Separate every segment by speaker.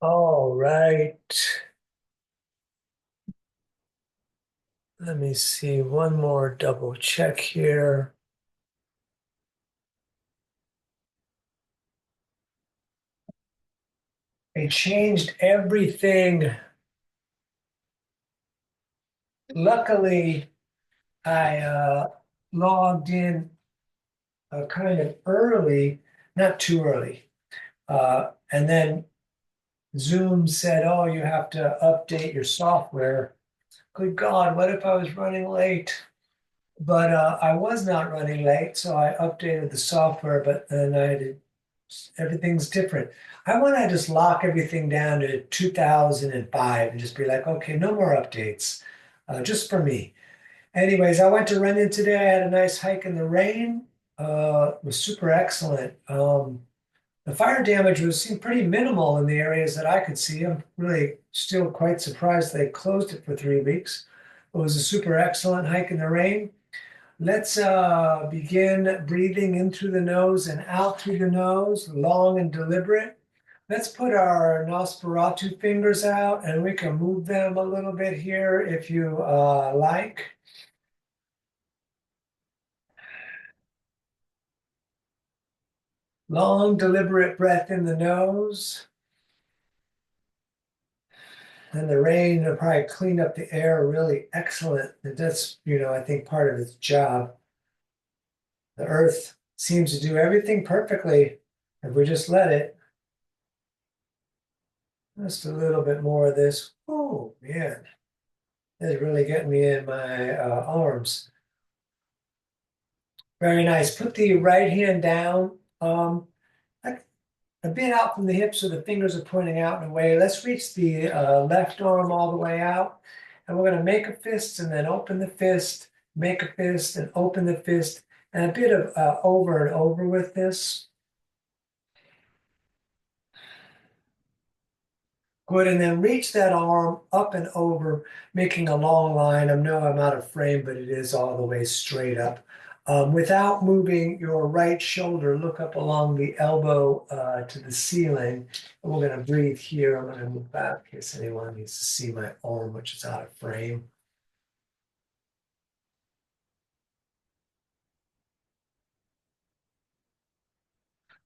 Speaker 1: All right. Let me see one more double check here. I changed everything. Luckily, I logged in kind of early, not too early. And then Zoom said, oh, you have to update your software. Good God, what if I was running late? But I was not running late, so I updated the software, but then I did, everything's different. I want to just lock everything down to 2005 and just be like, okay, no more updates, just for me. Anyways, I went to Renton today. I had a nice hike in the rain. It was super excellent. The fire damage seemed pretty minimal in the areas that I could see. I'm really still quite surprised they closed it for 3 weeks. It was a super excellent hike in the rain. Let's begin breathing in through the nose and out through the nose, long and deliberate. Let's put our Nosferatu fingers out and we can move them a little bit here if you like. Long, deliberate breath in the nose. And the rain will probably clean up the air really excellent. That's, I think part of its job. The earth seems to do everything perfectly if we just let it. Just a little bit more of this. Oh, man. It's really getting me in my arms. Very nice. Put the right hand down, like a bit out from the hips so the fingers are pointing out in a way. Let's reach the left arm all the way out. And we're going to make a fist and then open the fist, make a fist and open the fist, and a bit of over and over with this. Good, and then reach that arm up and over, making a long line. I know I'm out of frame, but it is all the way straight up. Without moving your right shoulder, look up along the elbow to the ceiling. And we're going to breathe here. I'm going to move back in case anyone needs to see my arm, which is out of frame.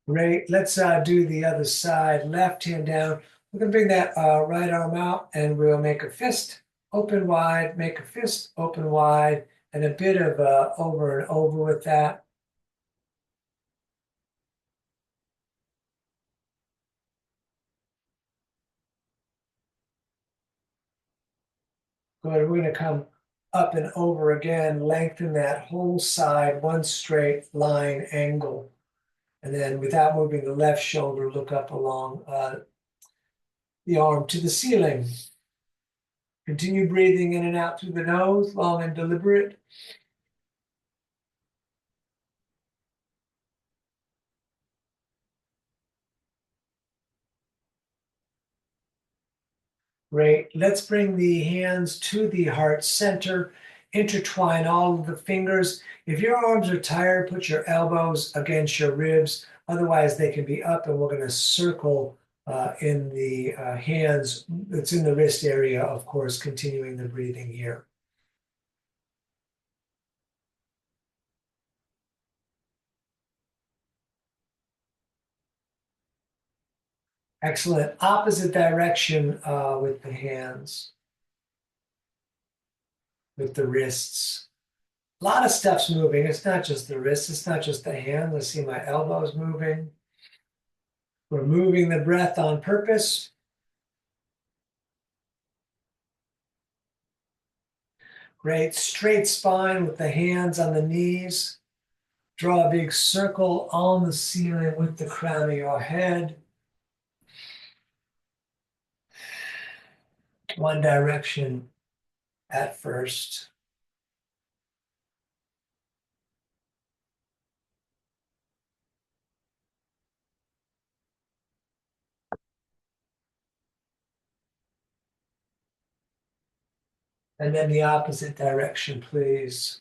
Speaker 1: Great. Let's do the other side. Left hand down. We're going to bring that right arm out and we'll make a fist, open wide, make a fist, open wide, and a bit of over and over with that. Good. We're going to come up and over again, lengthen that whole side, one straight line angle. And then without moving the left shoulder, look up along the arm to the ceiling. Continue breathing in and out through the nose, long and deliberate. Great. Let's bring the hands to the heart center. Intertwine all of the fingers. If your arms are tired, put your elbows against your ribs. Otherwise, they can be up, and we're going to circle in the hands. It's in the wrist area, of course, continuing the breathing here. Excellent. Opposite direction with the hands, with the wrists. A lot of stuff's moving. It's not just the wrists. It's not just the hand. Let's see my elbows moving. We're moving the breath on purpose. Great. Straight spine with the hands on the knees. Draw a big circle on the ceiling with the crown of your head. One direction at first. And then the opposite direction, please.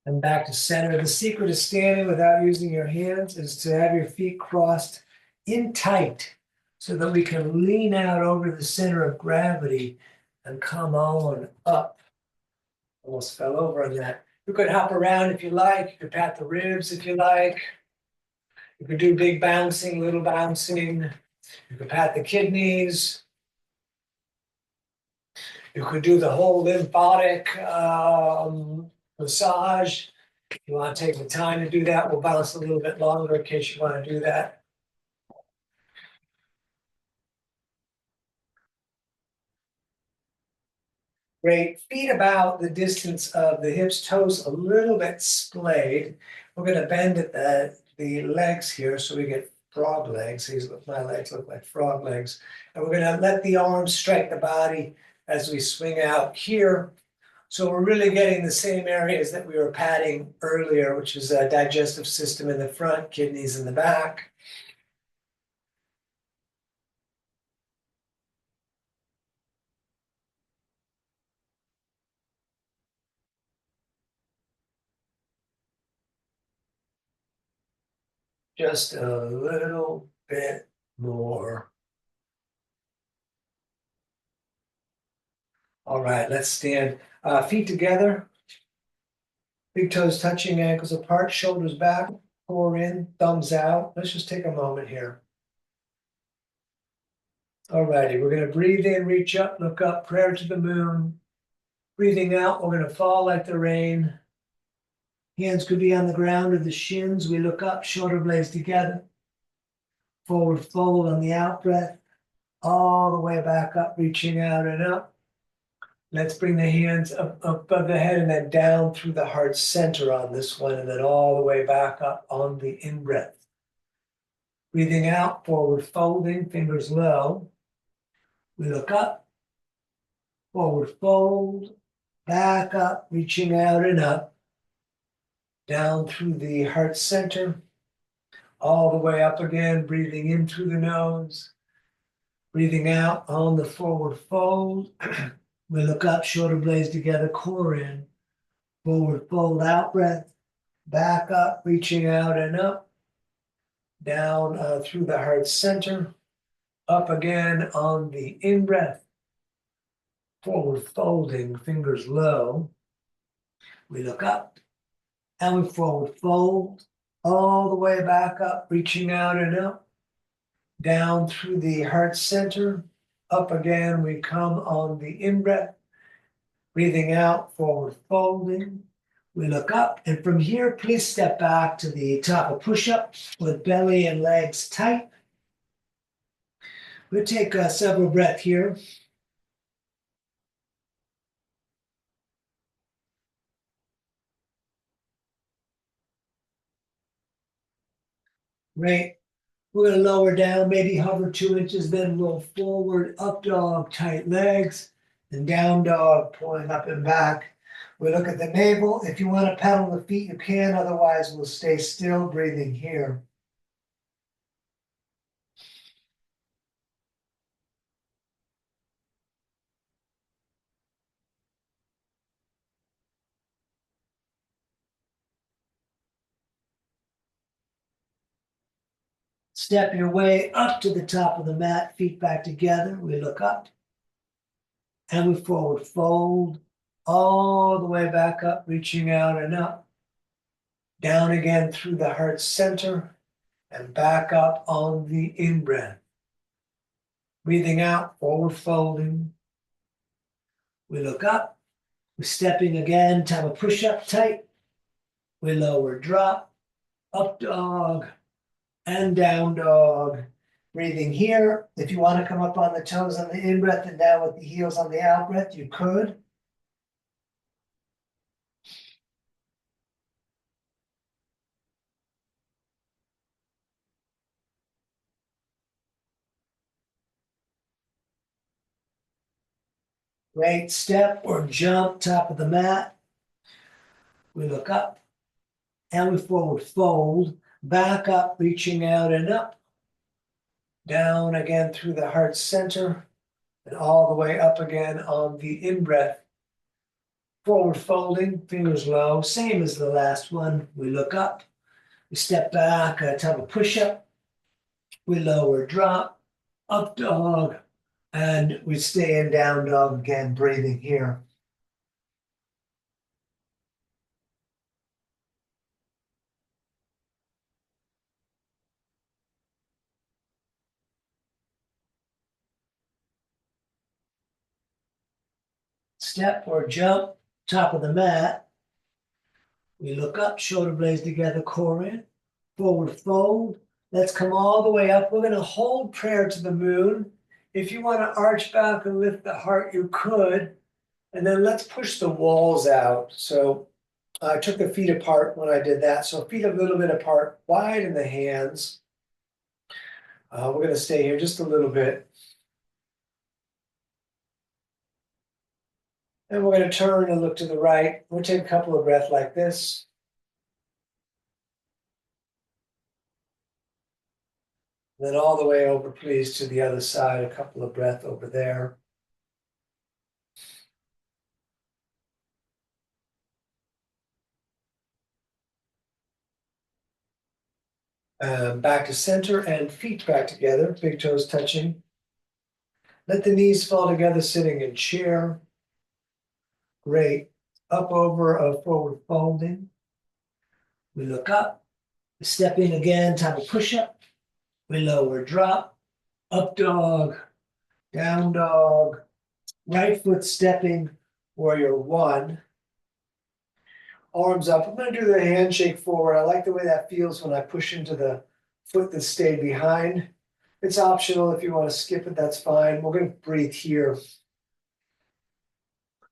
Speaker 1: and back to center. The secret of standing without using your hands is to have your feet crossed in tight so that we can lean out over the center of gravity and come on up. Almost fell over on that. You could hop around if you like. You could pat the ribs if you like. You could do big bouncing, little bouncing. You could pat the kidneys. You could do the whole lymphatic massage. If you want to take the time to do that, we'll bounce a little bit longer in case you want to do that. Great. Feet about the distance of the hips, toes a little bit splayed. We're going to bend at the legs here so we get frog legs. My legs look like frog legs. And we're going to let the arms strike the body as we swing out here. So we're really getting the same areas that we were patting earlier, which is a digestive system in the front, kidneys in the back. Just a little bit more. All right, let's stand. Feet together. Big toes touching, ankles apart, shoulders back, core in, thumbs out. Let's just take a moment here. All righty, we're going to breathe in, reach up, look up, prayer to the moon. Breathing out, we're going to fall like the rain. Hands could be on the ground or the shins. We look up, shoulder blades together. Forward fold on the out breath. All the way back up, reaching out and up. Let's bring the hands up above the head and then down through the heart center on this one, and then all the way back up on the in-breath. Breathing out, forward folding, fingers low. We look up, forward fold, back up, reaching out and up, down through the heart center, all the way up again, breathing in through the nose, breathing out on the forward fold. We look up, shoulder blades together, core in, forward fold, out breath, back up, reaching out and up, down through the heart center, up again on the in breath, forward folding, fingers low. We look up and we forward fold, all the way back up, reaching out and up, down through the heart center, up again, we come on the in breath. Breathing out, forward folding. We look up, and from here, please step back to the top of push-up with belly and legs tight. We'll take several breaths here. Great. We're going to lower down, maybe hover 2 inches, then roll forward, up dog, tight legs, and down dog, pulling up and back. We look at the navel. If you want to pedal the feet, you can. Otherwise, we'll stay still, breathing here. Step your way up to the top of the mat, feet back together. We look up and we forward fold all the way back up, reaching out and up. Down again through the heart center and back up on the in-breath. Breathing out, forward folding. We look up. We're stepping again, time of push-up tight. We lower, drop, up dog, and down dog. Breathing here. If you want to come up on the toes on the in-breath and down with the heels on the out-breath, you could. Great. Step or jump, top of the mat. We look up and we forward fold, back up, reaching out and up. Down again through the heart center and all the way up again on the in-breath. Forward folding, fingers low, same as the last one. We look up, we step back, type of push up, we lower drop, up dog, and we stay in down dog again, breathing here. Step or jump, top of the mat. We look up, shoulder blades together, core in, forward fold. Let's come all the way up. We're going to hold prayer to the moon. If you want to arch back and lift the heart, you could. And then let's push the walls out. So I took the feet apart when I did that. So feet a little bit apart, wide in the hands. We're going to stay here just a little bit. And we're going to turn and look to the right. We'll take a couple of breaths like this. Then all the way over, please, to the other side. A couple of breaths over there. Back to center and feet back together, big toes touching. Let the knees fall together, sitting in chair. Great. Up over a forward folding. We look up, step in again, type of push up. We lower drop, up dog, down dog, right foot stepping, warrior one. Arms up. I'm going to do the handshake forward. I like the way that feels when I push into the foot that stayed behind. It's optional if you want to skip it, that's fine. We're going to breathe here.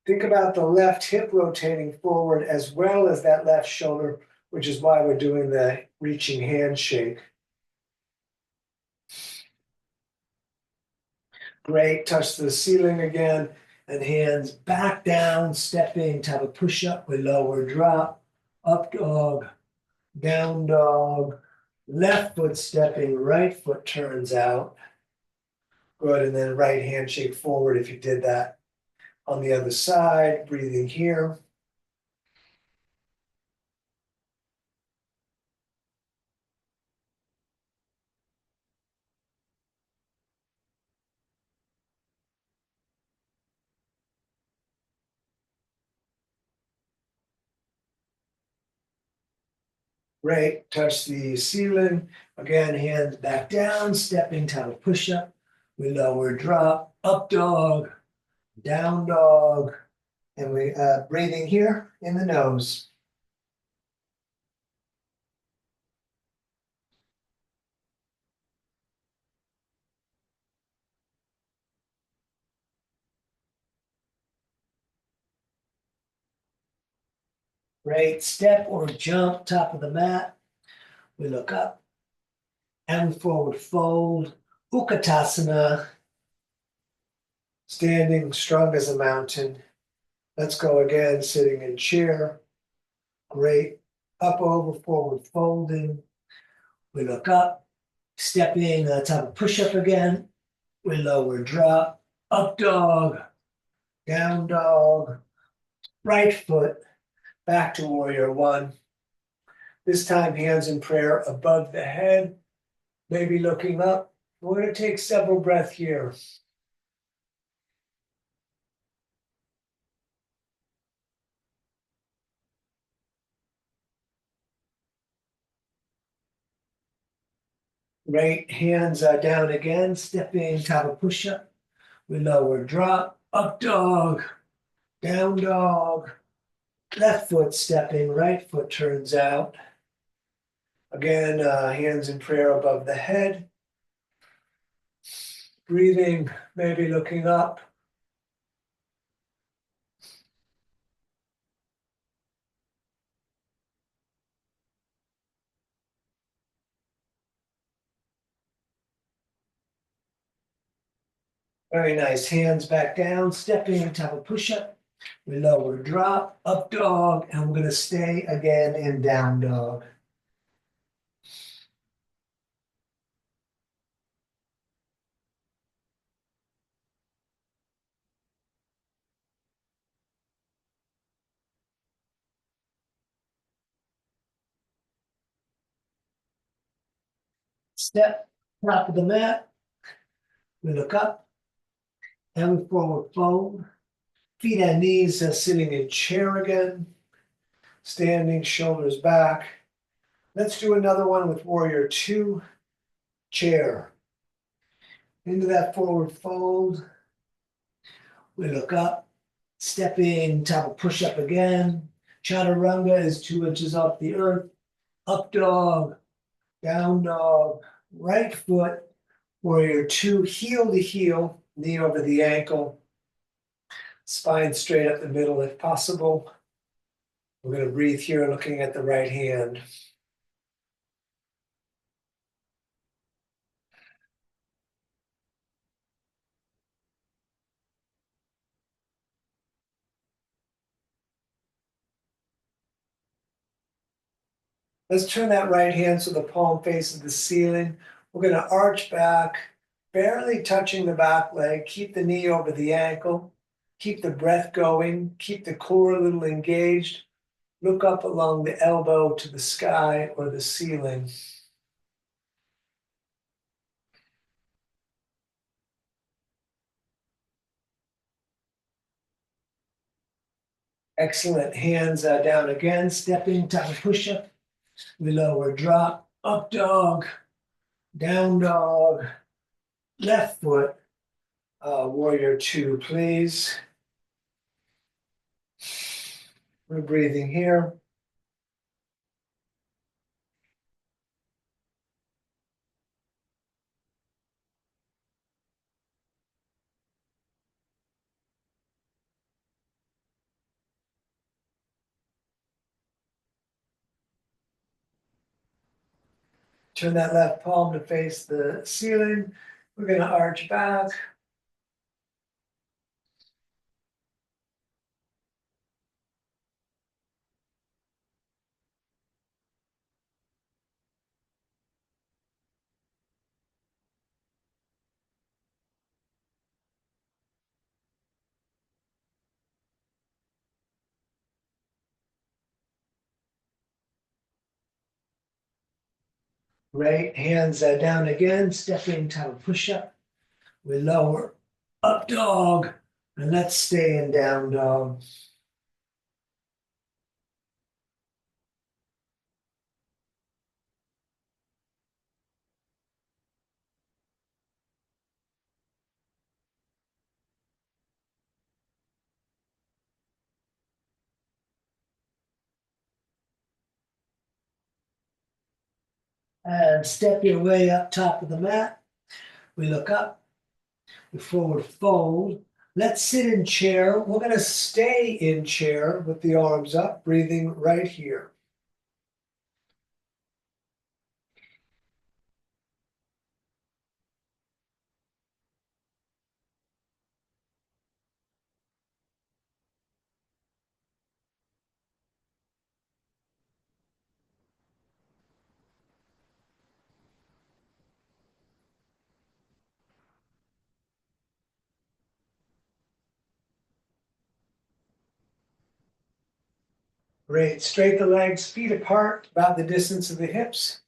Speaker 1: Think about the left hip rotating forward as well as that left shoulder, which is why we're doing the reaching handshake. Great. Touch the ceiling again and hands back down, stepping, type of push up with lower drop, up dog, down dog, left foot stepping, right foot turns out. Good. And then right handshake forward if you did that. On the other side, breathing here. Great. Touch the ceiling. Again, hands back down, stepping, type of push up. We lower drop, up dog, down dog, and we breathing here in the nose. Great. Step or jump, top of the mat. We look up and forward fold. Utkatasana. Standing strong as a mountain. Let's go again, sitting in chair. Great. Up over, forward folding. We look up, stepping, type of push up again. We lower drop, up dog, down dog, right foot, back to warrior one. This time, hands in prayer above the head, maybe looking up. We're going to take several breaths here. Right hands down again, stepping, type of push up. We lower drop, up dog, down dog, left foot stepping, right foot turns out. Again, hands in prayer above the head. Breathing, maybe looking up. Very nice. Hands back down, stepping, type of push up. We lower drop, up dog, and we're going to stay again in down dog. Step, top of the mat. We look up and we forward fold. Feet and knees sitting in chair again. Standing, shoulders back. Let's do another one with warrior two. Chair. Into that forward fold. We look up. Stepping, top of push up again. Chaturanga is 2 inches off the earth. Up dog. Down dog. Right foot. Warrior two, heel to heel, knee over the ankle, spine straight up the middle if possible. We're going to breathe here looking at the right hand. Let's turn that right hand so the palm faces the ceiling. We're going to arch back, barely touching the back leg. Keep the knee over the ankle. Keep the breath going. Keep the core a little engaged. Look up along the elbow to the sky or the ceiling. Excellent. Hands down again. Stepping, top of push-up. We lower, drop, up dog, down dog, left foot, warrior two, please. We're breathing here. Turn that left palm to face the ceiling. We're going to arch back. Right, hands down again, stepping, top of push-up. We lower, up dog, and let's stay in down dog. And step your way up top of the mat. We look up, we forward fold. Let's sit in chair. We're going to stay in chair with the arms up, breathing right here. Great. Straight the legs, feet apart, about the distance of the hips.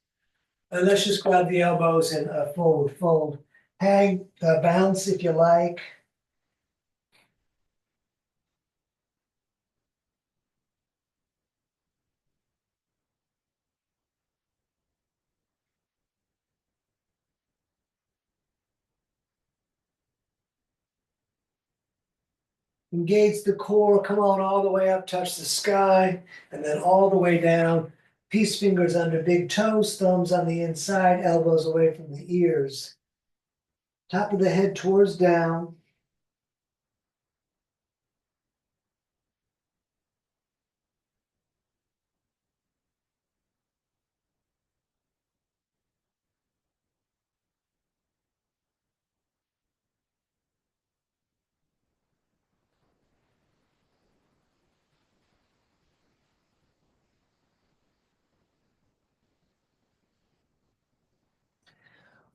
Speaker 1: And let's just grab the elbows and forward fold. Hang, bounce if you like. Engage the core, come on all the way up, touch the sky, and then all the way down. Peace fingers under big toes, thumbs on the inside, elbows away from the ears. Top of the head towards down.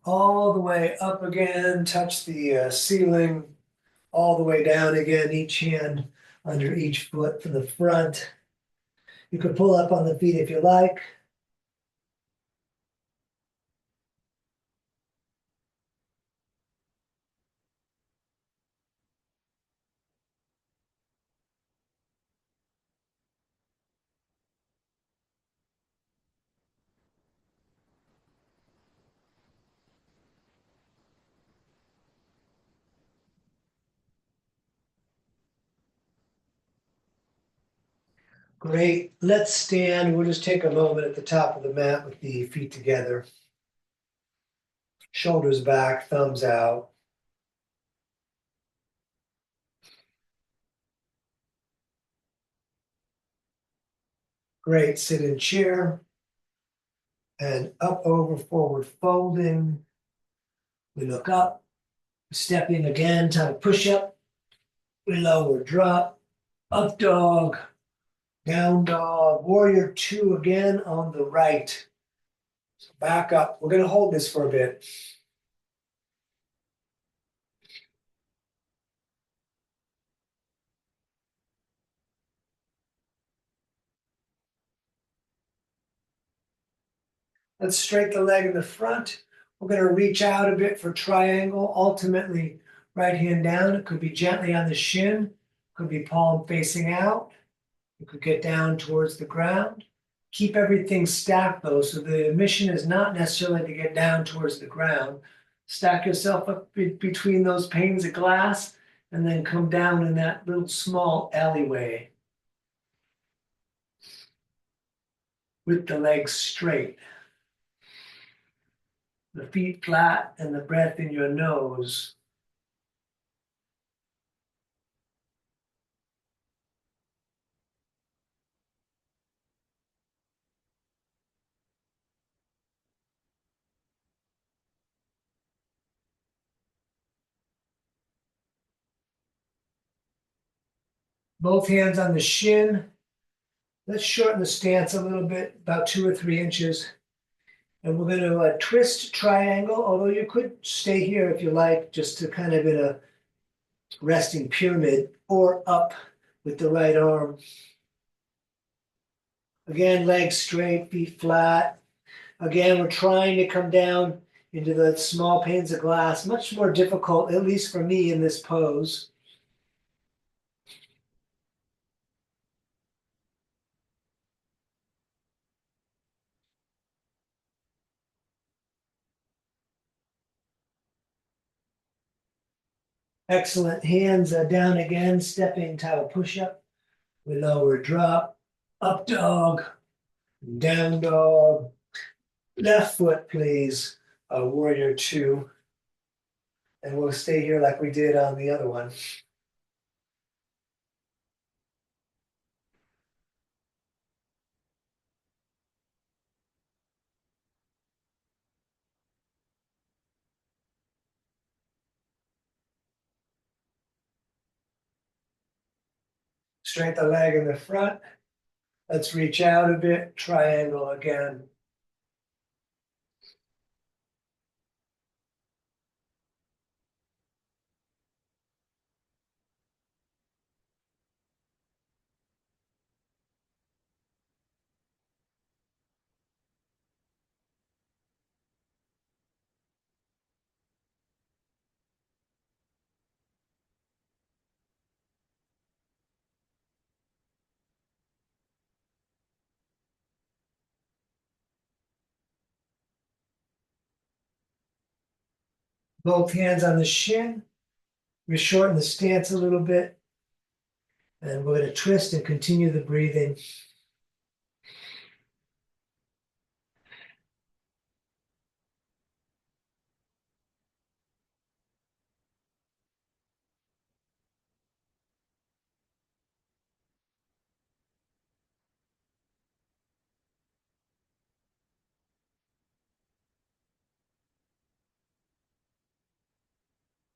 Speaker 1: All the way up again, touch the ceiling, all the way down again, each hand under each foot from the front. You could pull up on the feet if you like. Great. Let's stand. We'll just take a moment at the top of the mat with the feet together. Shoulders back, thumbs out. Great. Sit in chair and up, over, forward folding. We look up, step in again, time to push up. We lower, drop, up dog, down dog, warrior two again on the right. So back up. We're going to hold this for a bit. Let's straighten the leg in the front. We're going to reach out a bit for triangle, ultimately right hand down. It could be gently on the shin, could be palm facing out. You could get down towards the ground. Keep everything stacked though, so the mission is not necessarily to get down towards the ground. Stack yourself up between those panes of glass and then come down in that little small alleyway with the legs straight. The feet flat and the breath in your nose. Both hands on the shin. Let's shorten the stance a little bit, about 2 or 3 inches. And we're going to twist triangle, although you could stay here if you like, just to kind of in a resting pyramid or up with the right arm. Again, legs straight, feet flat. Again, we're trying to come down into the small panes of glass. Much more difficult, at least for me in this pose. Excellent. Hands down again, stepping towel push-up. We lower, drop, up dog, down dog. Left foot, please. Warrior two. And we'll stay here like we did on the other one. Straighten the leg in the front. Let's reach out a bit. Triangle again. Both hands on the shin. We shorten the stance a little bit. And we're going to twist and continue the breathing.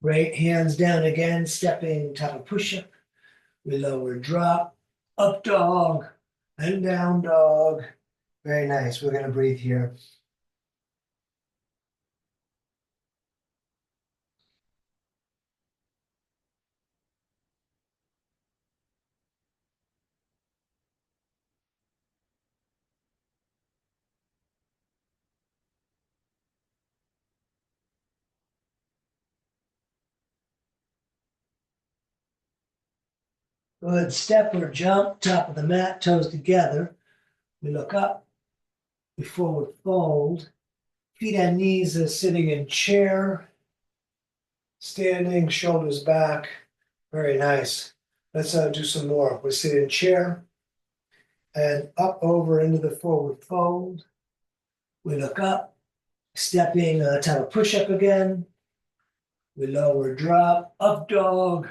Speaker 1: Right hands down again, stepping top of push-up. We lower, drop, up dog, and down dog. Very nice. We're going to breathe here. Good. Step or jump, top of the mat, toes together. We look up, we forward fold. Feet and knees is sitting in chair. Standing, shoulders back. Very nice. Let's do some more. We sit in chair. and up over into the forward fold. We look up, stepping to have a push-up again. We lower drop, up dog,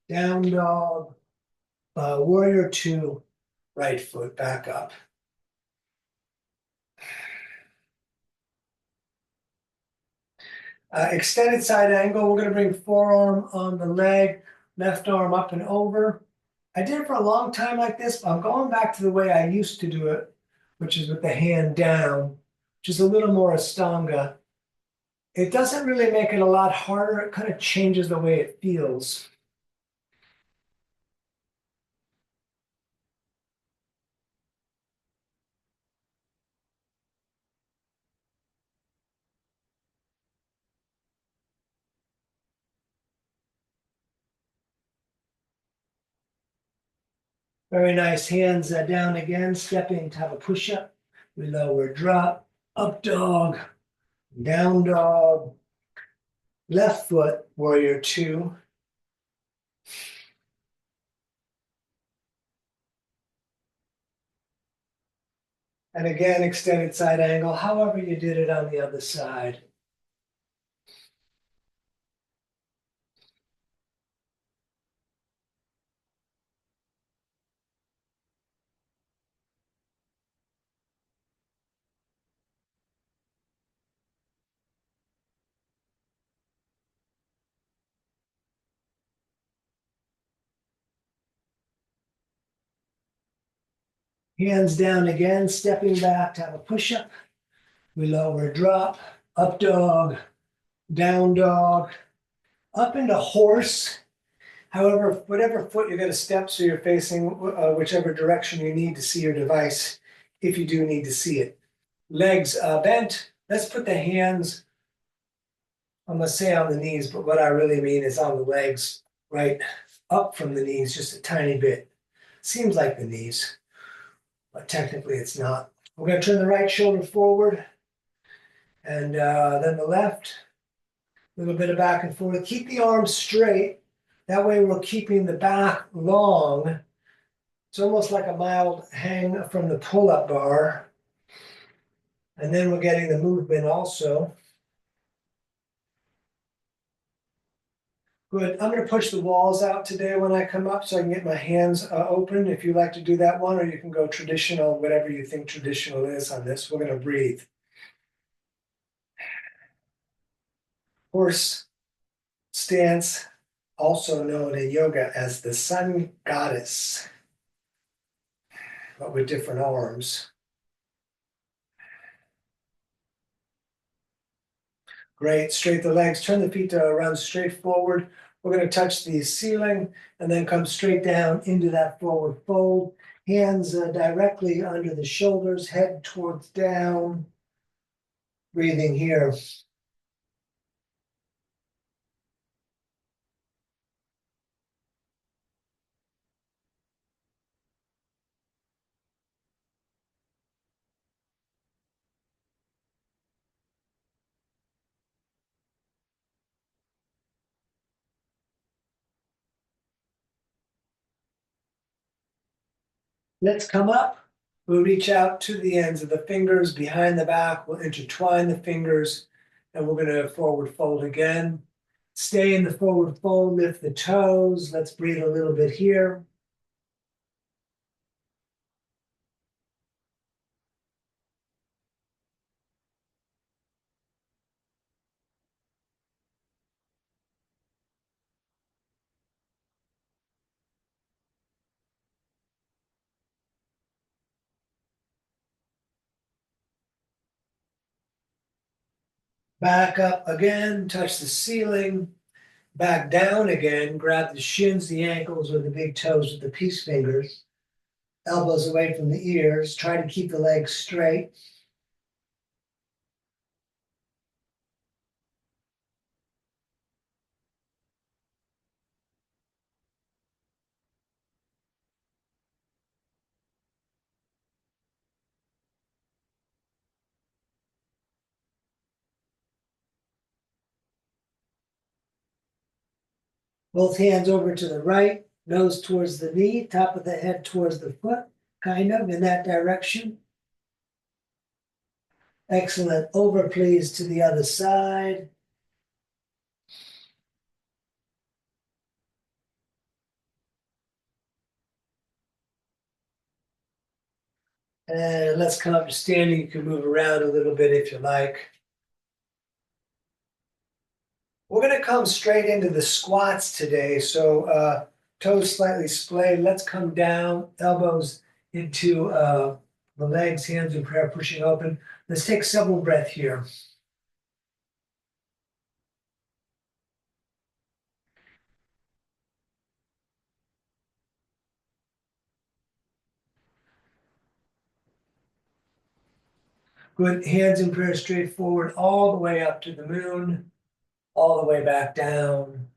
Speaker 1: down dog, warrior two, right foot back up. Extended side angle, we're going to bring forearm on the leg, left arm up and over. I did it for a long time like this, but I'm going back to the way I used to do it, which is with the hand down, which is a little more Ashtanga. It doesn't really make it a lot harder. It kind of changes the way it feels. Very nice. Hands down again, stepping to have a push-up. We lower drop, up dog, down dog, left foot, warrior two. And again, extended side angle, however you did it on the other side. Hands down again, stepping back to have a push-up. We lower drop, up dog, down dog, up into horse. However, whatever foot you're going to step, so you're facing whichever direction you need to see your device, if you do need to see it. Legs bent. Let's put the hands, I'm going to say on the knees, but what I really mean is on the legs, right up from the knees, just a tiny bit. Seems like the knees, but technically it's not. We're going to turn the right shoulder forward, and then the left, a little bit of back and forth. Keep the arms straight. That way we're keeping the back long. It's almost like a mild hang from the pull-up bar. And then we're getting the movement also. Good. I'm going to push the walls out today when I come up so I can get my hands open. If you like to do that one, or you can go traditional, whatever you think traditional is on this. We're going to breathe. Horse stance, also known in yoga as the sun goddess, but with different arms. Great. Straight the legs, turn the feet to run straight forward. We're going to touch the ceiling and then come straight down into that forward fold. Hands directly under the shoulders, head towards down. Breathing here. Let's come up. We'll reach out to the ends of the fingers behind the back. We'll intertwine the fingers and we're going to forward fold again. Stay in the forward fold, lift the toes. Let's breathe a little bit here. Back up again, touch the ceiling. Back down again, grab the shins, the ankles, or the big toes with the peace fingers. Elbows away from the ears. Try to keep the legs straight. Both hands over to the right, nose towards the knee, top of the head towards the foot. kind of in that direction. Excellent. Over, please, to the other side. And let's come up to standing. You can move around a little bit if you like. We're going to come straight into the squats today. So toes slightly splayed. Let's come down, elbows into the legs, hands in prayer, pushing open. Let's take several breaths here. Good. Hands in prayer straight forward, all the way up to the moon, all the way back down.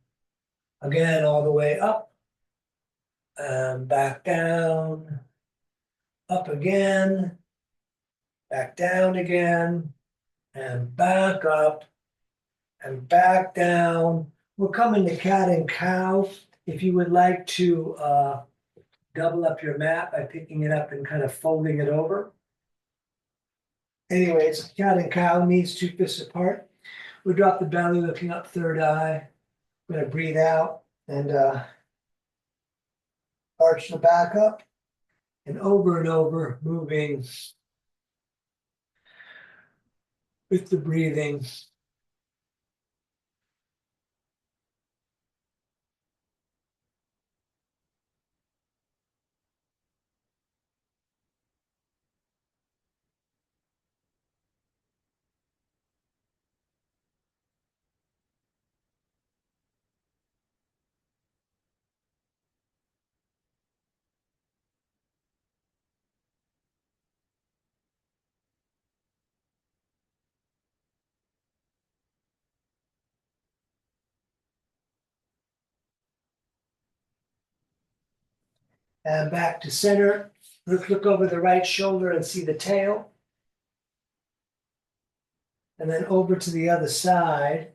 Speaker 1: Again, all the way up and back down, up again, back down again, and back up and back down. We're coming to cat and cow. If you would like to double up your mat by picking it up and kind of folding it over. Anyways, cat and cow, knees 2 fists apart. We drop the belly, looking up, third eye. We're going to breathe out and arch the back up and over, moving with the breathing. And back to center. Let's look over the right shoulder and see the tail. And then over to the other side.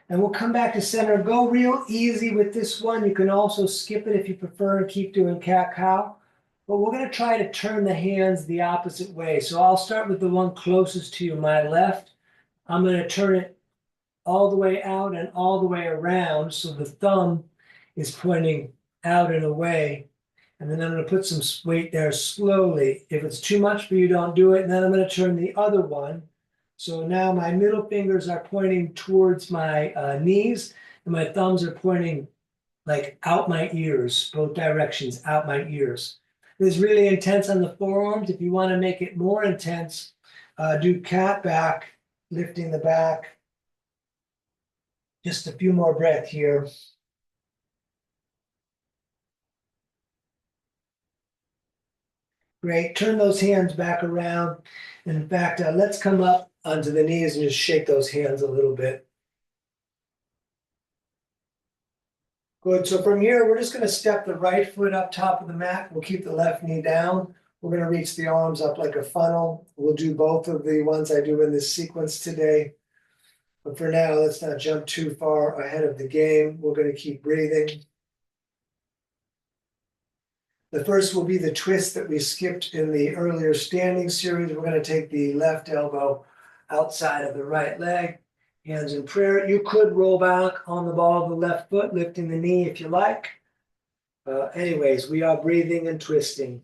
Speaker 1: And we'll come back to center. Go real easy with this one. You can also skip it if you prefer and keep doing cat-cow. But we're going to try to turn the hands the opposite way. So I'll start with the one closest to you, my left. I'm going to turn it all the way out and all the way around. So the thumb is pointing out and away. And then I'm going to put some weight there slowly. If it's too much for you, don't do it. And then I'm going to turn the other one. So now my middle fingers are pointing towards my knees, and my thumbs are pointing like out my ears, both directions, out my ears. This is really intense on the forearms. If you want to make it more intense, do cat back, lifting the back. Just a few more breaths here. Great. Turn those hands back around. And in fact, let's come up onto the knees and just shake those hands a little bit. Good. So from here, we're just going to step the right foot up top of the mat. We'll keep the left knee down. We're going to reach the arms up like a funnel. We'll do both of the ones I do in this sequence today. But for now, let's not jump too far ahead of the game. We're going to keep breathing. The first will be the twist that we skipped in the earlier standing series. We're going to take the left elbow outside of the right leg, hands in prayer. You could roll back on the ball of the left foot, lifting the knee if you like. Anyways, we are breathing and twisting.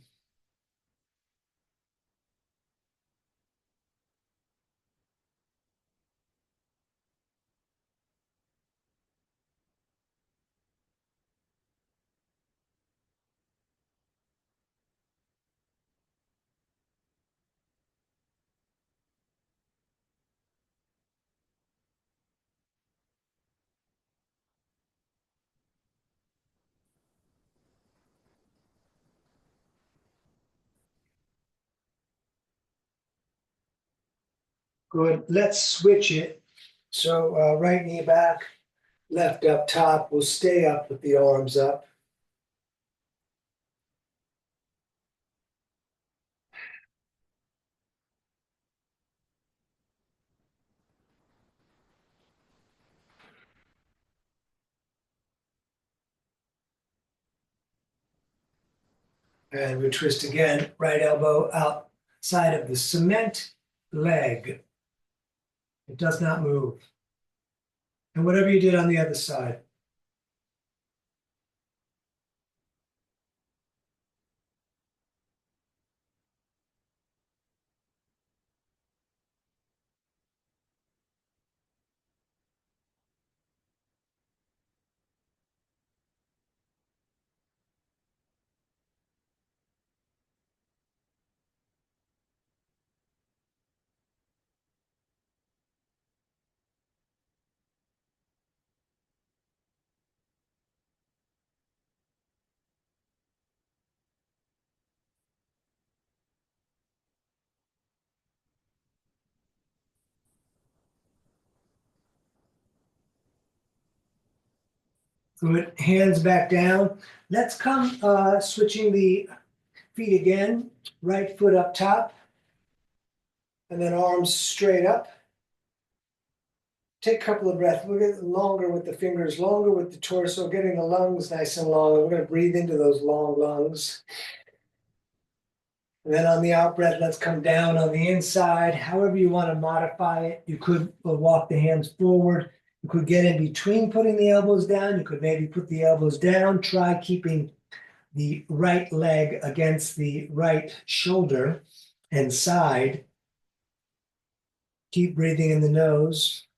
Speaker 1: Good. Let's switch it. So right knee back, left up top. We'll stay up with the arms up. And we twist again, right elbow outside of the cement leg. It does not move. And whatever you did on the other side. Good, hands back down. Let's come switching the feet again. Right foot up top. And then arms straight up. Take a couple of breaths. We'll get longer with the fingers, longer with the torso, getting the lungs nice and long. And we're going to breathe into those long lungs. And then on the out breath, let's come down on the inside. However you want to modify it. You could walk the hands forward. You could get in between putting the elbows down. You could maybe put the elbows down. Try keeping the right leg against the right shoulder and side. Keep breathing in the nose.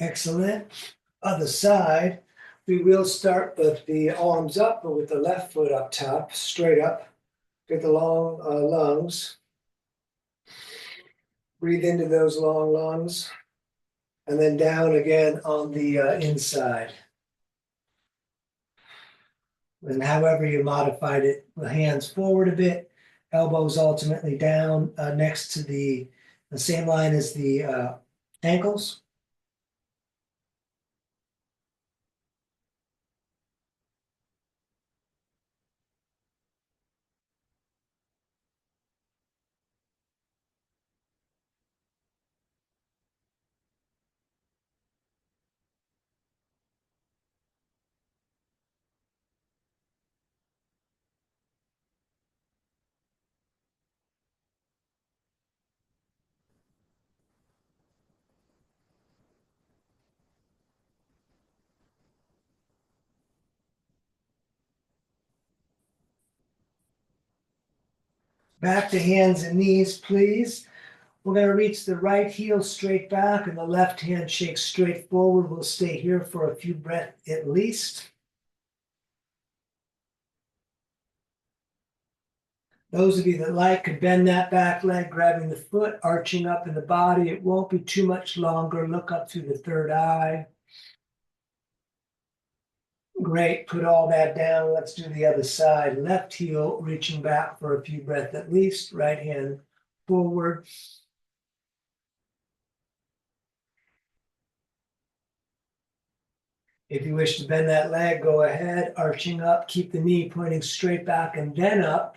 Speaker 1: Excellent. Other side, we will start with the arms up, but with the left foot up top, straight up. Get the long lungs. Breathe into those long lungs. And then down again on the inside. And however you modified it, the hands forward a bit, elbows ultimately down next to the same line as the ankles. Back to hands and knees, please. We're going to reach the right heel straight back and the left hand shakes straight forward. We'll stay here for a few breaths at least. Those of you that like could bend that back leg, grabbing the foot, arching up in the body. It won't be too much longer. Look up through the third eye. Great, put all that down. Let's do the other side. Left heel reaching back for a few breaths at least. Right hand forward. If you wish to bend that leg, go ahead, arching up. Keep the knee pointing straight back and then up.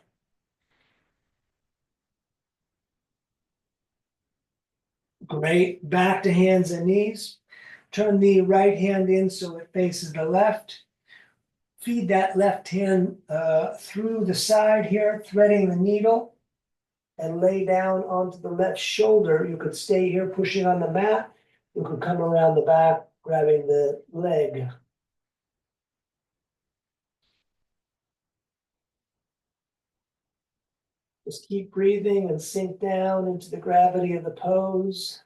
Speaker 1: Great, back to hands and knees. Turn the right hand in so it faces the left. Feed that left hand through the side here, threading the needle, and lay down onto the left shoulder. You could stay here pushing on the mat. You could come around the back, grabbing the leg. Just keep breathing and sink down into the gravity of the pose.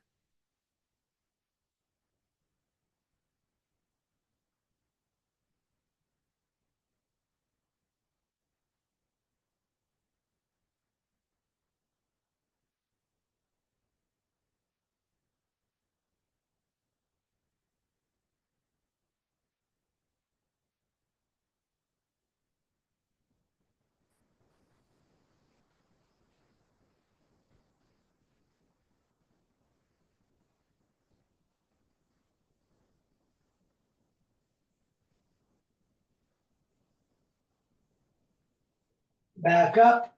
Speaker 1: back up.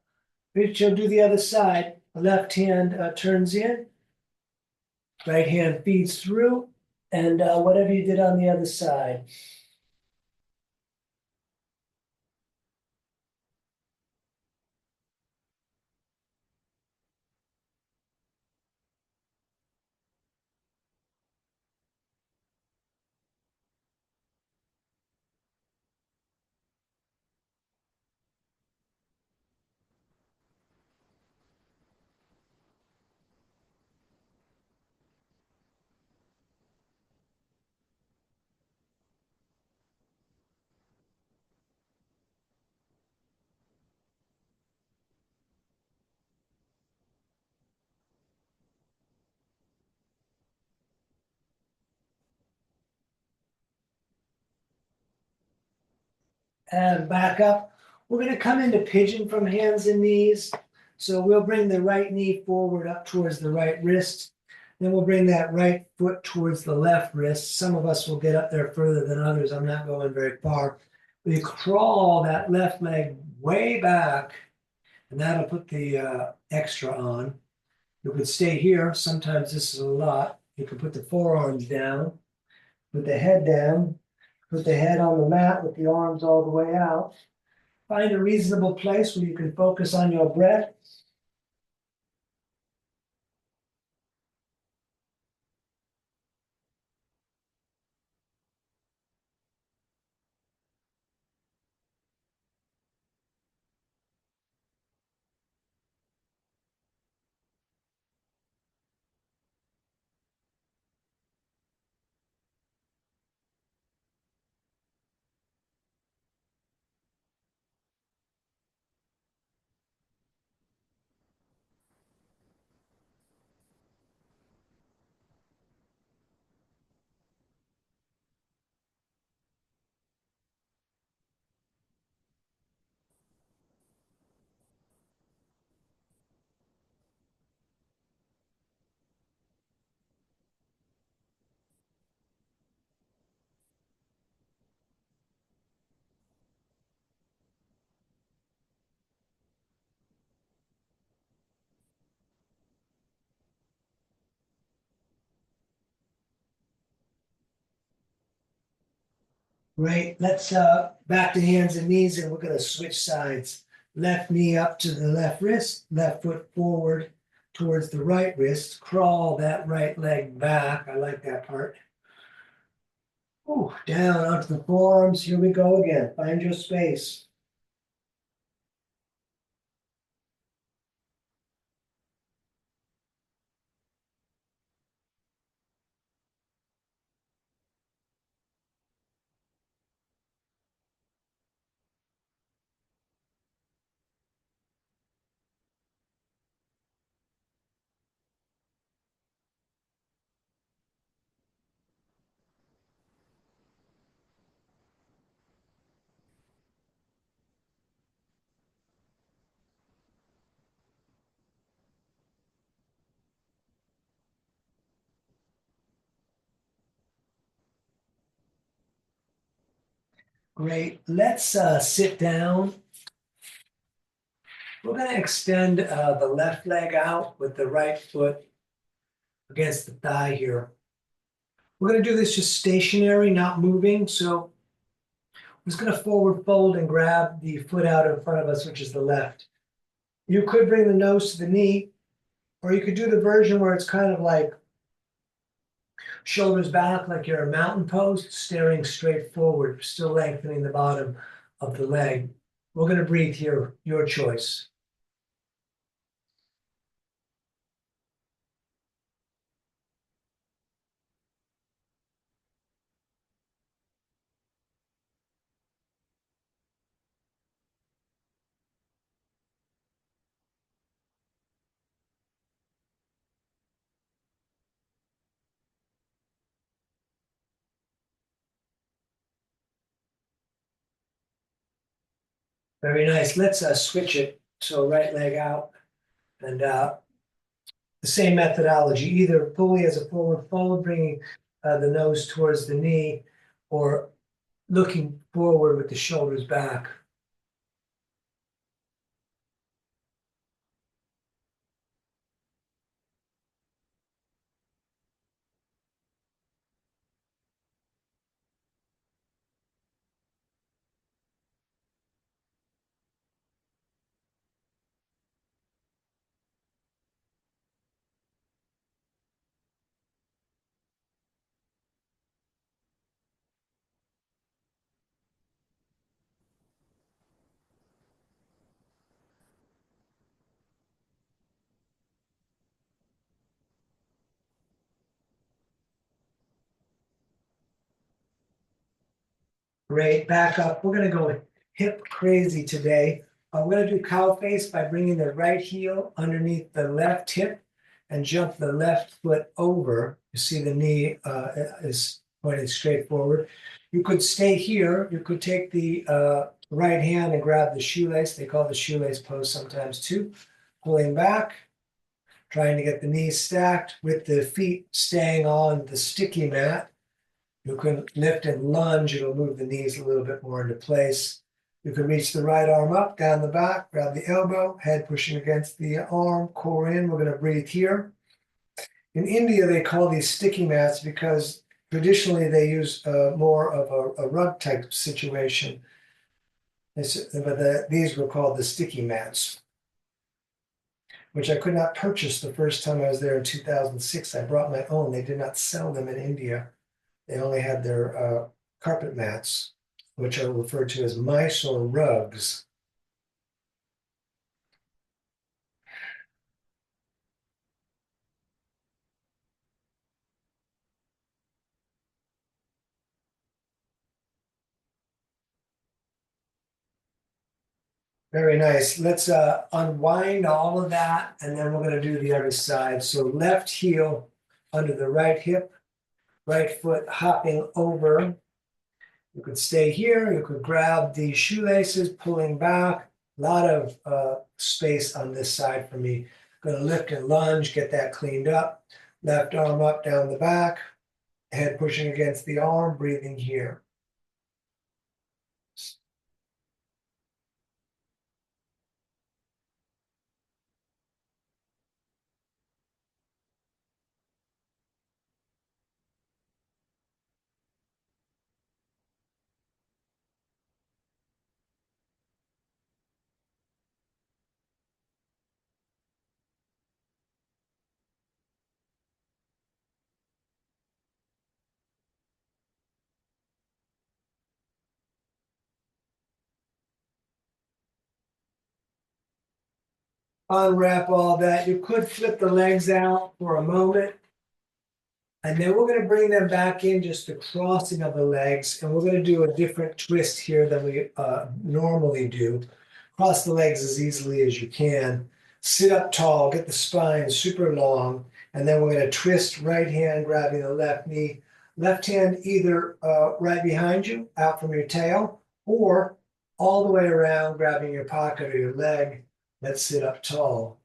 Speaker 1: Rich, you'll do the other side. The left hand turns in, right hand feeds through, and whatever you did on the other side. And back up. We're gonna come into pigeon from hands and knees. So we'll bring the right knee forward up towards the right wrist. Then we'll bring that right foot towards the left wrist. Some of us will get up there further than others. I'm not going very far. We crawl that left leg way back, and that'll put the extra on. You could stay here. Sometimes this is a lot. You can put the forearms down, put the head down, put the head on the mat with the arms all the way out. Find a reasonable place where you can focus on your breath. Great. Let's back to hands and knees, and we're going to switch sides. Left knee up to the left wrist, left foot forward towards the right wrist. Crawl that right leg back. I like that part. Ooh, down onto the forearms. Here we go again. Find your space. Great. Let's sit down. We're going to extend the left leg out with the right foot against the thigh here. We're going to do this just stationary, not moving. So I'm just going to forward fold and grab the foot out in front of us, which is the left. You could bring the nose to the knee, or you could do the version where it's kind of like shoulders back, like you're a mountain pose, staring straight forward, still lengthening the bottom of the leg. We're going to breathe here, your choice. Very nice. Let's switch it. So right leg out, and the same methodology, either fully as a forward fold, bringing the nose towards the knee, or looking forward with the shoulders back. Great, back up. We're gonna go hip crazy today. I'm gonna do cow face by bringing the right heel underneath the left hip and jump the left foot over. You see the knee is pointed straight forward. You could stay here. You could take the right hand and grab the shoelace. They call it the shoelace pose sometimes too. Pulling back, trying to get the knees stacked with the feet staying on the sticky mat. You can lift and lunge, it'll move the knees a little bit more into place. You can reach the right arm up, down the back, grab the elbow, head pushing against the arm, core in. We're going to breathe here. In India, they call these sticky mats because traditionally they use more of a rug type situation. These were called the sticky mats, which I could not purchase the first time I was there in 2006. I brought my own. They did not sell them in India. They only had their carpet mats, which are referred to as Mysore rugs. Very nice. Let's unwind all of that, and then we're going to do the other side. So left heel under the right hip, right foot hopping over. You could stay here. You could grab the shoelaces, pulling back. A lot of space on this side for me. Going to lift and lunge, get that cleaned up. Left arm up, down the back. Head pushing against the arm, breathing here. Unwrap all that. You could flip the legs out for a moment. And then we're going to bring them back in, just the crossing of the legs. And we're going to do a different twist here than we normally do. Cross the legs as easily as you can. Sit up tall, get the spine super long. And then we're going to twist right hand, grabbing the left knee. Left hand either right behind you, out from your tail, or all the way around, grabbing your pocket or your leg. Let's sit up tall.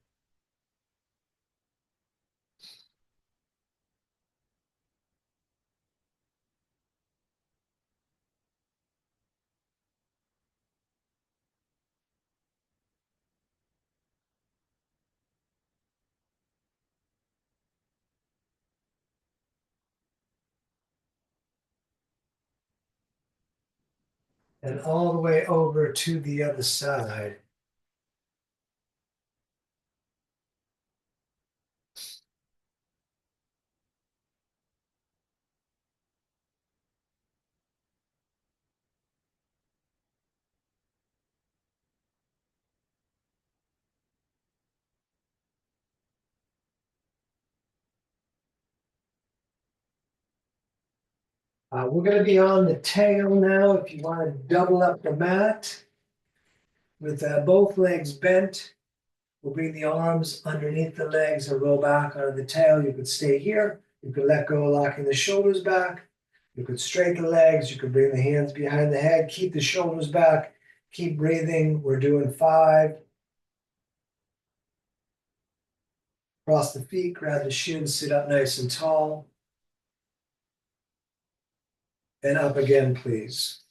Speaker 1: And all the way over to the other side. We're going to be on the tail now. If you want to double up the mat with both legs bent, we'll bring the arms underneath the legs and roll back onto the tail. You could stay here. You could let go, locking the shoulders back. You could straighten the legs. You could bring the hands behind the head. Keep the shoulders back. Keep breathing. We're doing 5. Cross the feet, grab the shins, sit up nice and tall. And up again, please.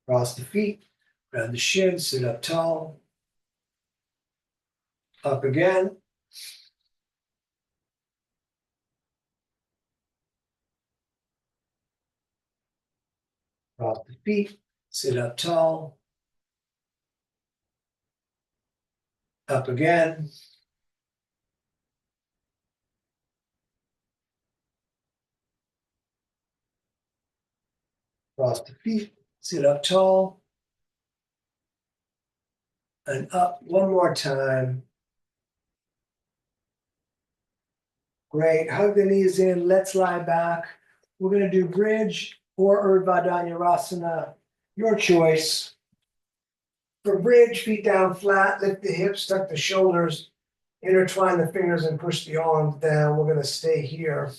Speaker 1: Cross the feet, grab the shins, sit up tall. Up again. Cross the feet, sit up tall. Up again. Cross the feet, sit up tall. And up one more time. Great. Hug the knees in. Let's lie back. We're going to do bridge or Urdhva Dhanurasana. Your choice. For bridge, feet down flat, lift the hips, tuck the shoulders, intertwine the fingers and push the arms down. We're going to stay here.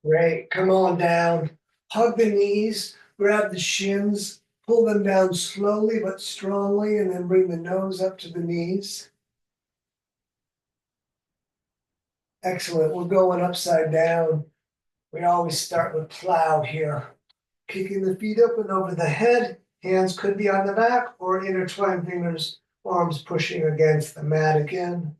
Speaker 1: Great. Come on down. Hug the knees, grab the shins, pull them down slowly but strongly, and then bring the nose up to the knees. Excellent. We're going upside down. We always start with plow here. Kicking the feet up and over the head. Hands could be on the back or intertwined fingers, arms pushing against the mat again.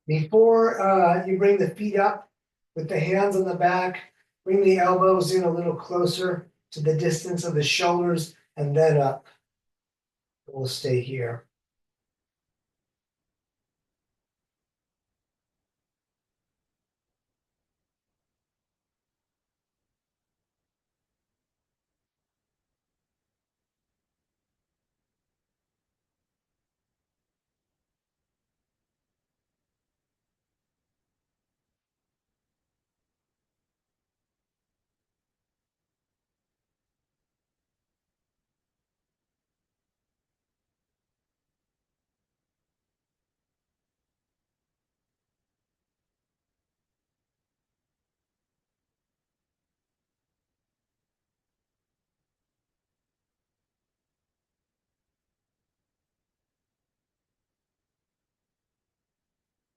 Speaker 1: Before you bring the feet up with the hands on the back, bring the elbows in a little closer to the distance of the shoulders and then up. We'll stay here.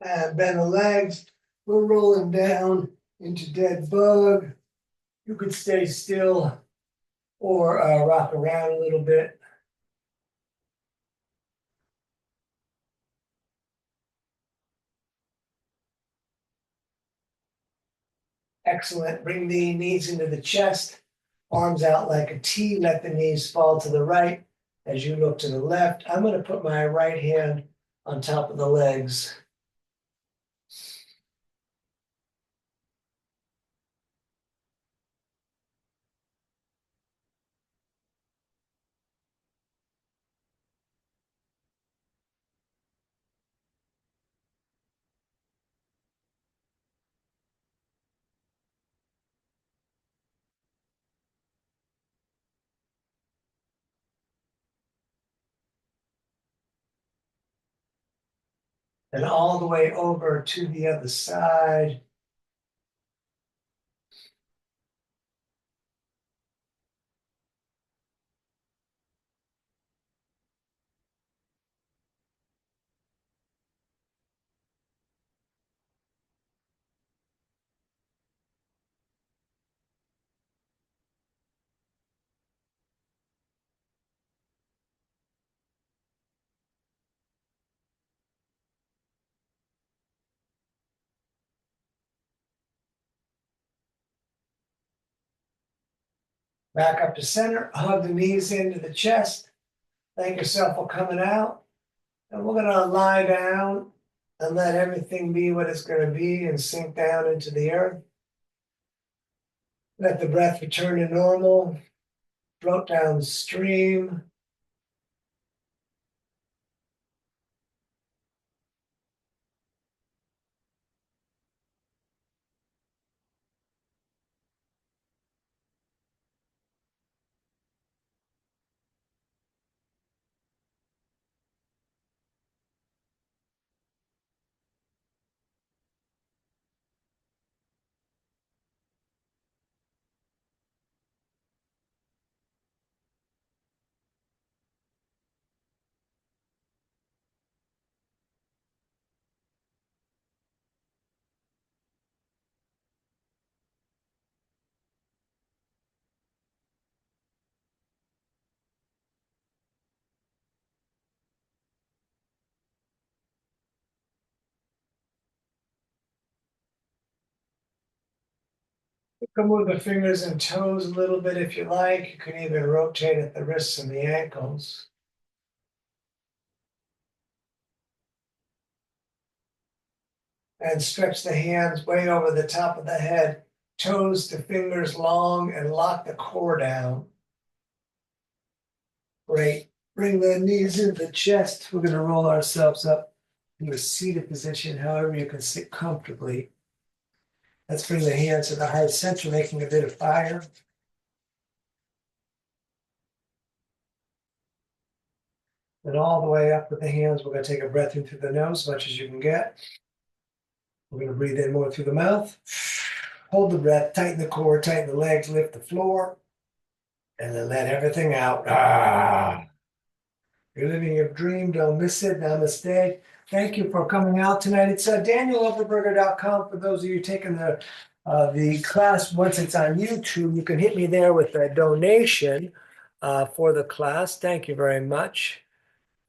Speaker 1: And bend the legs. We're rolling down into dead bug. You could stay still or rock around a little bit. Excellent. Bring the knees into the chest, arms out like a T. Let the knees fall to the right as you look to the left. I'm going to put my right hand on top of the legs. And all the way over to the other side. Back up to center. Hug the knees into the chest. Thank yourself for coming out. And we're going to lie down and let everything be what it's going to be and sink down into the earth. Let the breath return to normal. Float downstream. You can move the fingers and toes a little bit if you like. You can even rotate at the wrists and the ankles. And stretch the hands way over the top of the head, toes to fingers long, and lock the core down. Great. Bring the knees into the chest. We're going to roll ourselves up into a seated position, however you can sit comfortably. Let's bring the hands to the heart center, making a bit of fire. And all the way up with the hands, we're going to take a breath in through the nose, as much as you can get. We're going to breathe in more through the mouth. Hold the breath, tighten the core, tighten the legs, lift the floor, and then let everything out. You're living your dream. Don't miss it. Namaste. Thank you for coming out tonight. It's DanielOverberger.com. For those of you taking the class, once it's on YouTube, you can hit me there with a donation for the class. Thank you very much.